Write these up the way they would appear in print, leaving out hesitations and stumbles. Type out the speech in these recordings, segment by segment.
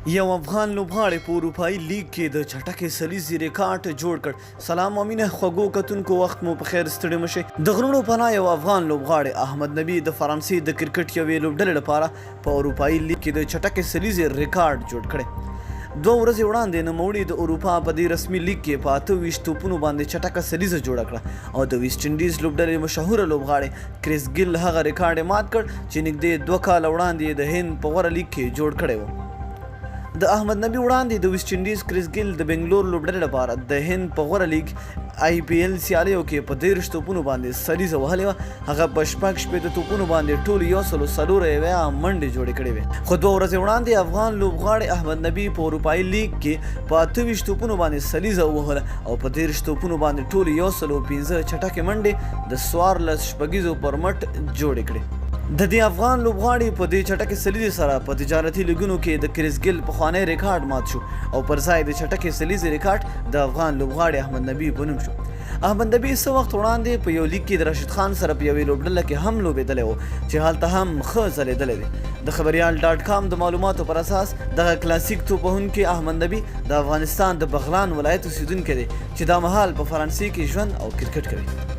یو افغان لوبغاړی په اروپایي لیګ کې د چټکې سلیزې ریکارډ جوړ کړ. سلام او مینه خوږو کتونکو، وخت مو په خیر، ستړي مشئ. د غرونو پناه یو افغان لوبغاړی احمد نبي د فرانسې د کرکټ یوې لوبډلې لپاره په اروپایي لیګ کې د چټکې سلیزې ریکارډ جوړ کړی. 2 ورځې وړاندې نوموړي د اروپا په دې رسمي لیګ کې په 28 توپونو باندې چټکه سلیزه جوړه کړه او د ویسټ انډیز لوبډلې مشهوره لوبغاړی کریس ګیل هغه ریکارډ مات کړ چې نږدې 2 کاله وړاندې د هند په غوره لیګ کې جوړ کړی و. د احمد نبي وړاندې د ویسټ انډیز کریس ګیل د بنګلور لوبډلې لپاره د هند په غوره لیګ IPL سیالیو کې په 13 توپونو باندې سلیزه وهلې وه. هغه په 6 توپونو باندې ټول 104 منډې جوړې کړې وې. خو 2 ورځې وړاندې افغان لوبغاړی احمد نبي په اروپایي لیګ کې په 28 توپونو باندې سلیزه ووهله او په 13 توپونو باندې ټول 115 چټکې منډې د 14 شپږیزو پر مټ جوړې کړې. د دې افغان لوبغاړي په دې چټکې سلیزې سره په تجارتي لیګونو کې د کریس ګیل پخوانی ریکارډ مات شو او پر ځای د چټکې سلیزې ریکارډ د افغان لوبغاړي احمد نبي په نوم شو. احمد نبي څه وخت وړاندې په یو لیګ کې د راشد خان سره په یوې لوبډله کې هم لوبېدلی و چې هلته هم ښه ځلېدلی دی. د خبریال .com د معلوماتو پر اساس دغه کلاسیک توپ وهونکی احمد نبي د افغانستان د بغلان ولایت اوسېدونکی دی چې دا مهال په فرانسې کې ژوند او کرکټ کوي.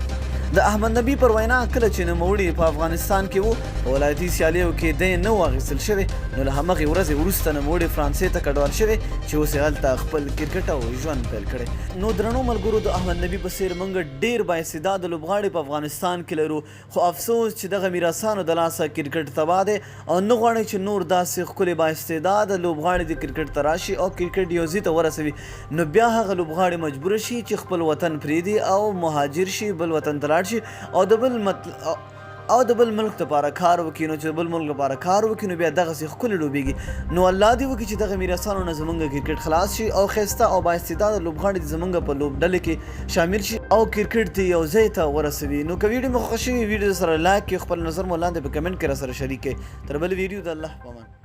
د احمد نبي پر وینا کله چې نوموړي په افغانستان کې و په ولایتي سیالیو کې دی نه و اخیستل شوی، نو له همغې ورځې وروسته نوموړي فرانسې ته کډوال شوی چې اوس یې هلته خپل کرکټ او ژوند پیل کړی. نو درنو ملګرو، د احمد نبي په څېر موږ ډېر بااستعداده لوبغاړي په افغانستان کې لرو، خو افسوس چې دغه میراثانو د لاسه کرکټ تباه دی او نه غواړي چې نور داسې ښکلي بااستعداده لوبغاړي د کرکټ ته راشي او کرکټ یو ځای ته ورسوي. نو بیا هغه لوبغاړي مجبوره شي چې خپل وطن پرېږدي او مهاجر شي، بل وطن ته لاړ شي او د بل ملک لپاره کار وکړي. نو چې بل ملک لپاره کار وکړي نو بیا دغسې ښکلي لوبېږي. نو الله دې وکړي چې دغه میراثانو نه زموږ کرکټ خلاص شي او ښایسته او بااستعداده لوبغاړي زموږ په لوبډلې کې شامل شي او کرکټ ته یو ځای ته ورسوي. نو که ویډیو مو خوښ شوي، ویډیو سره لایک کړئ، خپل نظر مو لاندې په کمنټ کې راسره شریک کړئ. تر بل ویډیو د الله په امان.